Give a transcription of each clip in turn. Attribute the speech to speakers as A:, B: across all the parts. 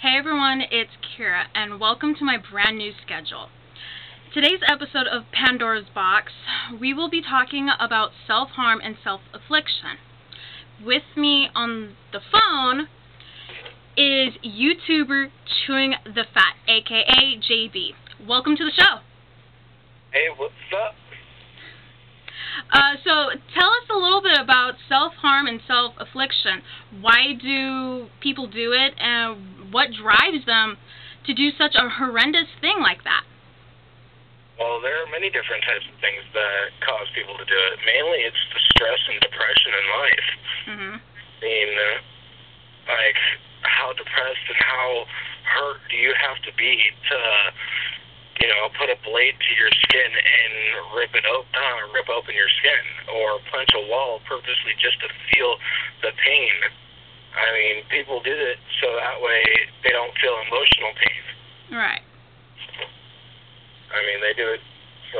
A: Hey everyone, it's Kira, and welcome to my brand new schedule. Today's episode of Pandora's Box, we will be talking about self-harm and self-affliction. With me on the phone is YouTuber Chewing the Fat, aka JB. Welcome to the show.
B: Hey, what's up?
A: So tell us a little bit about self-harm and self-affliction. Why do people do it, and what drives them to do such a horrendous thing like that?
B: Well, there are many different types of things that cause people to do it. Mainly it's the stress and depression in life.
A: Mm-hmm.
B: I mean, like, how depressed and how hurt do you have to be to, put a blade to your skin and rip open your skin, or punch a wall purposely just to feel the pain. I mean, people do it so that way they don't feel emotional pain.
A: Right.
B: I mean, they do it so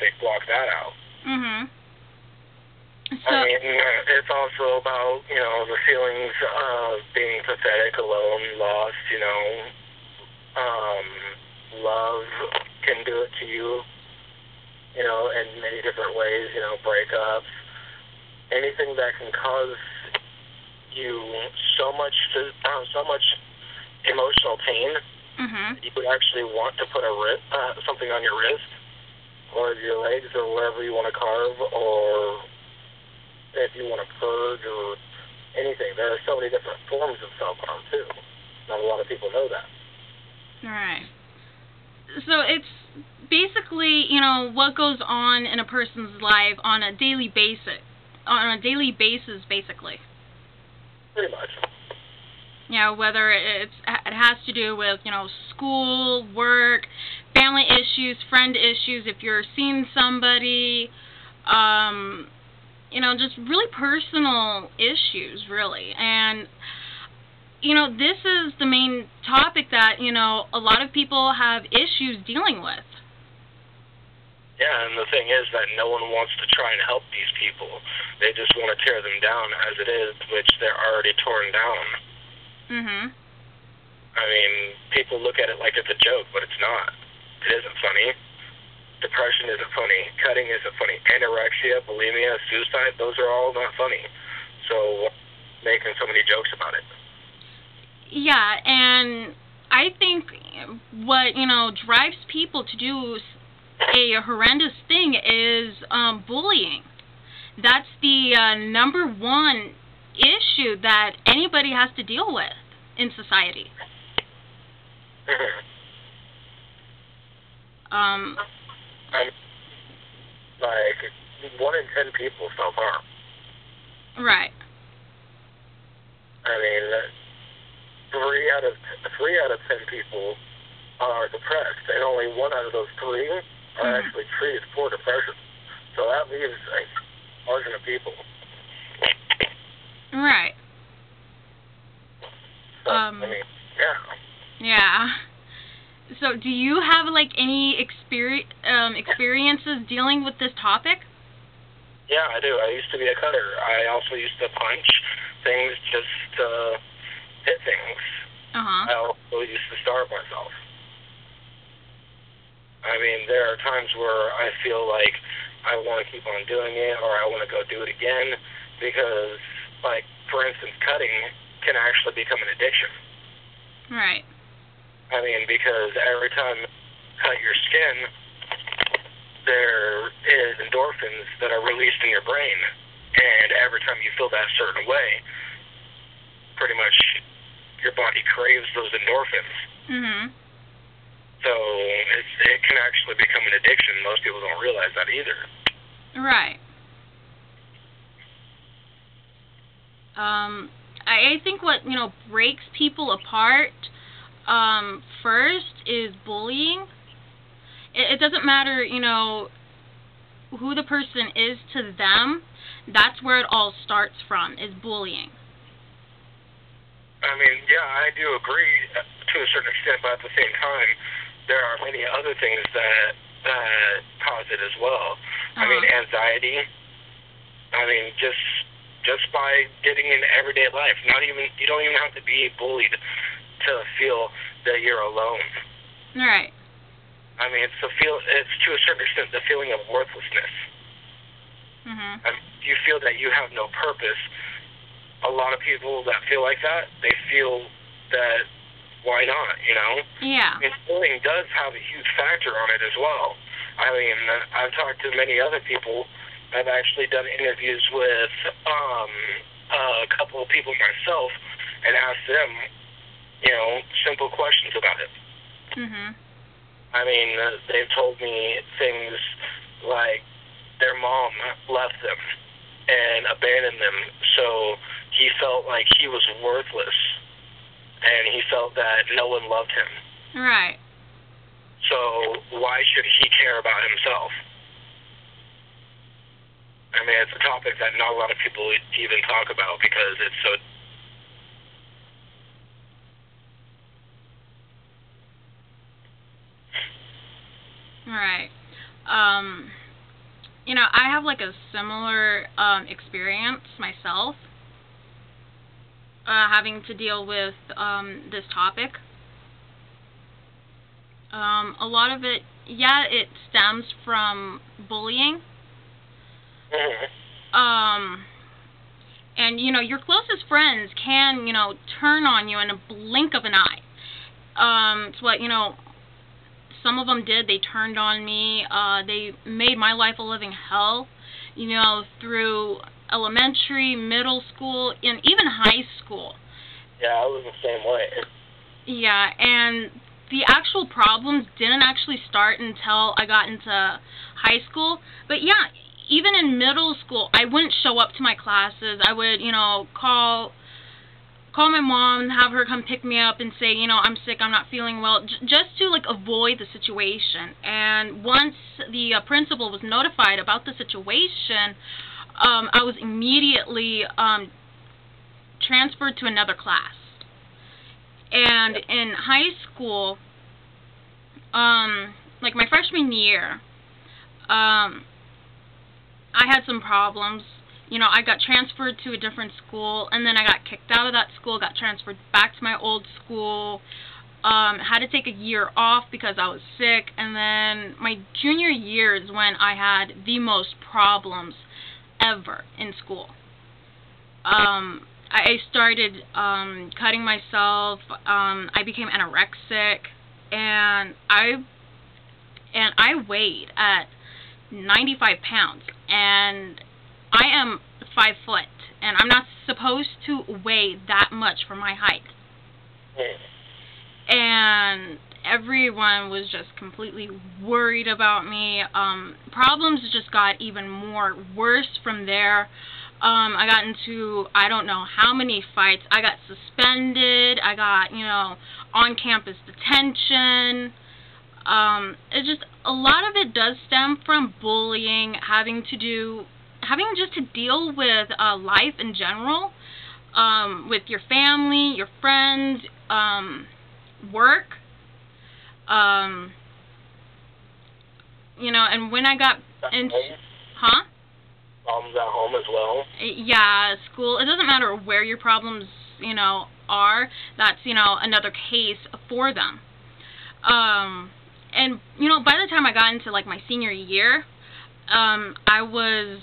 B: they block that out.
A: Mm-hmm. So,
B: I mean, it's also about, the feelings of being pathetic, alone, lost, love can do it to you, in many different ways, breakups, anything that can cause you so much emotional pain.
A: mm-hmm.
B: You would actually want to put something on your wrist, or your legs, or wherever you want to carve, or if you want to purge, or anything. There are so many different forms of self-harm, too. Not a lot of people know that.
A: Right. So it's basically, what goes on in a person's life on a daily basis, basically.
B: Pretty much.
A: Whether it has to do with, school, work, family issues, friend issues, if you're seeing somebody, just really personal issues, really. And, this is the main topic that, a lot of people have issues dealing with.
B: Yeah, and the thing is that no one wants to try and help these people. They just want to tear them down as it is, which they're already torn down.
A: Mm-hmm.
B: I mean, people look at it like it's a joke, but it's not. It isn't funny. Depression isn't funny. Cutting isn't funny. Anorexia, bulimia, suicide, those are all not funny. So, making so many jokes about it.
A: Yeah, and I think what, drives people to do a horrendous thing is bullying. That's the number one issue that anybody has to deal with in society.
B: Like 1 in 10 people self-harm.
A: Right.
B: I mean, 3 out of 10 people are depressed, and only 1 out of those 3 are actually treated for depression. So that leaves a margin of people.
A: Right.
B: So, I mean, yeah.
A: Yeah. So, do you have any experiences dealing with this topic?
B: Yeah, I do. I used to be a cutter. I also used to punch things just to hit things.
A: Uh-huh.
B: I also used to starve myself. I mean, there are times where I feel like I want to keep on doing it, or I want to go do it again, because, for instance, cutting can actually become an addiction.
A: Right.
B: I mean, because every time you cut your skin, there is endorphins that are released in your brain, and every time you feel that certain way, pretty much your body craves those endorphins.
A: Mm-hmm.
B: So it can actually become an addiction. Most people don't realize that either.
A: Right. I think what, breaks people apart first is bullying. It doesn't matter, who the person is to them. That's where it all starts from, is bullying.
B: I mean, yeah, I do agree to a certain extent, but at the same time, there are many other things that cause it as well. I mean, anxiety. I mean, just by getting in everyday life. You don't even have to be bullied to feel that you're alone.
A: Right.
B: I mean, it's to a certain extent the feeling of worthlessness.
A: Mhm.
B: You feel that you have no purpose. A lot of people that feel like that, they feel that why not, you know?
A: Yeah.
B: And bullying does have a huge factor on it as well. I mean, I've talked to many other people. I've actually done interviews with a couple of people myself and asked them, you know, simple questions about it.
A: Mhm.
B: I mean, they've told me things like their mom left them and abandoned them, so he felt like he was worthless, and he felt that no one loved him.
A: Right.
B: So why should he care about himself? I mean, it's a topic that not a lot of people even talk about because it's so...
A: Right. You know, I have like a similar experience myself, having to deal with this topic. A lot of it, yeah, it stems from bullying. And, you know, your closest friends can, you know, turn on you in a blink of an eye. It's what, you know, some of them did. They turned on me. They made my life a living hell, you know, through elementary, middle school, and even high school.
B: Yeah, I was the same way.
A: Yeah, and the actual problems didn't actually start until I got into high school. But yeah, even in middle school, I wouldn't show up to my classes. I would, you know, call my mom, have her come pick me up and say, you know, I'm sick, I'm not feeling well, just to, like, avoid the situation. And once the principal was notified about the situation, I was immediately transferred to another class. And in high school, like my freshman year, I had some problems. You know, I got transferred to a different school, and then I got kicked out of that school, got transferred back to my old school, had to take a year off because I was sick, and then my junior year is when I had the most problems ever in school. I started cutting myself, I became anorexic, and I weighed at 95 pounds, and I am 5 foot, and I'm not supposed to weigh that much for my height. And everyone was just completely worried about me. Problems just got even more worse from there. I got into, I don't know how many fights. I got suspended. I got, you know, on-campus detention. It just, a lot of it does stem from bullying, having just to deal with life in general, with your family, your friends, work, you know, and when I got into,
B: Problems at home as well?
A: Yeah, school, it doesn't matter where your problems, you know, are, that's, you know, another case for them. And, you know, by the time I got into, like, my senior year, I was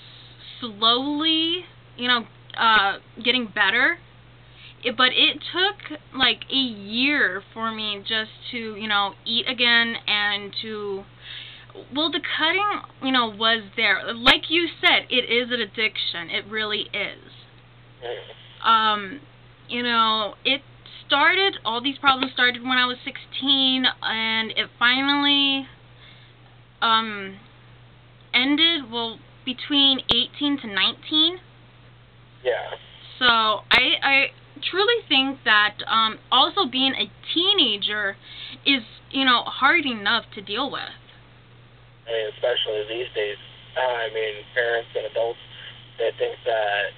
A: slowly, you know, getting better, but it took like a year for me just to, you know, eat again and to, well, the cutting, you know, was there. Like you said, it is an addiction. It really is. You know, all these problems started when I was 16, and it finally ended, well, between 18 to 19.
B: Yeah.
A: So I truly think that also being a teenager is, you know, hard enough to deal with.
B: I mean, especially these days. I mean, parents and adults, they think that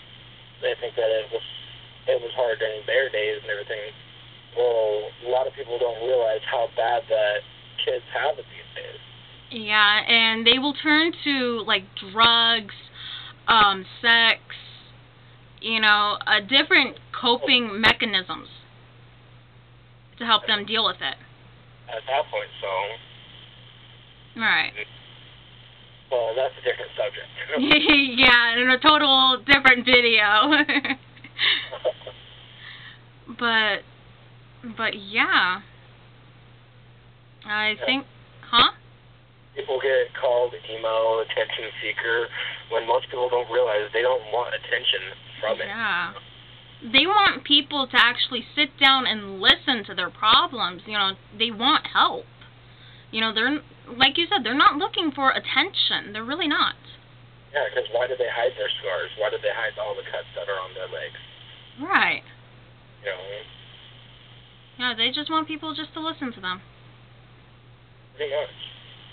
B: it was hard during their days and everything. Well, a lot of people don't realize how bad that kids have it these days.
A: Yeah, and they will turn to, like, drugs, sex, you know, different coping mechanisms. to help them deal with it.
B: At that point, so.
A: Right.
B: Well, that's a different subject.
A: Yeah, in a total different video. But yeah. I think, huh?
B: People get called emo, attention seeker, when most people don't realize they don't want attention from it.
A: Yeah. They want people to actually sit down and listen to their problems. You know, they want help. You know, they're, like you said, they're not looking for attention. They're really not.
B: Yeah, because why do they hide their scars? Why do they hide all the cuts that are on their legs?
A: Right.
B: You know?
A: Yeah, they just want people just to listen to them.
B: Pretty much.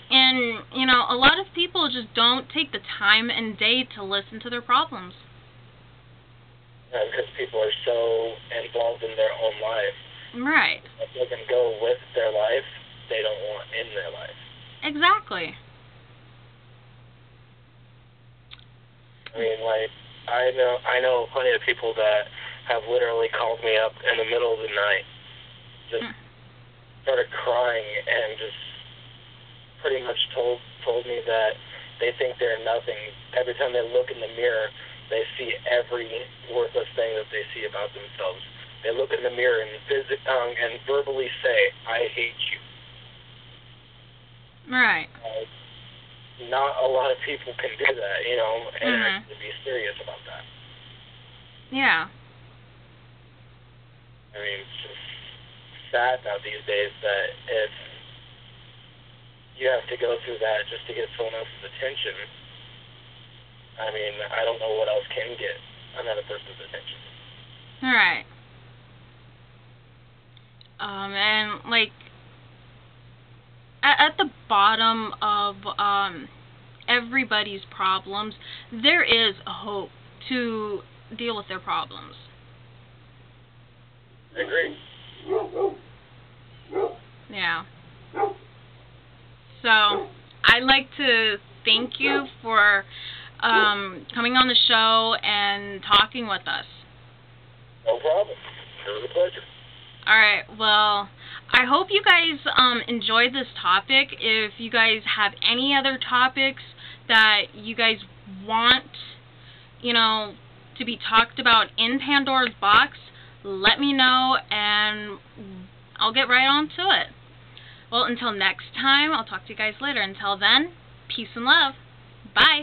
A: And, you know, a lot of people just don't take the time and day to listen to their problems.
B: Yeah, because people are so involved in their own life.
A: Right.
B: If they can go with their life, they don't want in their life.
A: Exactly.
B: I mean, like, I know plenty of people that have literally called me up in the middle of the night, just started crying and just pretty much told me that they think they're nothing. Every time they look in the mirror, they see every worthless thing that they see about themselves. They look in the mirror and verbally say, "I hate you."
A: Right.
B: Not a lot of people can do that, you know, and actually be serious about that.
A: Yeah.
B: I mean, it's just sad now these days that if you have to go through that just to get someone else's attention, I mean, I don't know what else can get another person's attention.
A: Right. And, like, at the bottom of everybody's problems, there is a hope to deal with their problems.
B: I agree.
A: Yeah. So, I'd like to thank you for coming on the show and talking with us.
B: No problem. It was a pleasure.
A: Alright, well, I hope you guys enjoyed this topic. If you guys have any other topics that you guys want, you know, to be talked about in Pandora's box, let me know and I'll get right on to it. Well, until next time, I'll talk to you guys later. Until then, peace and love. Bye.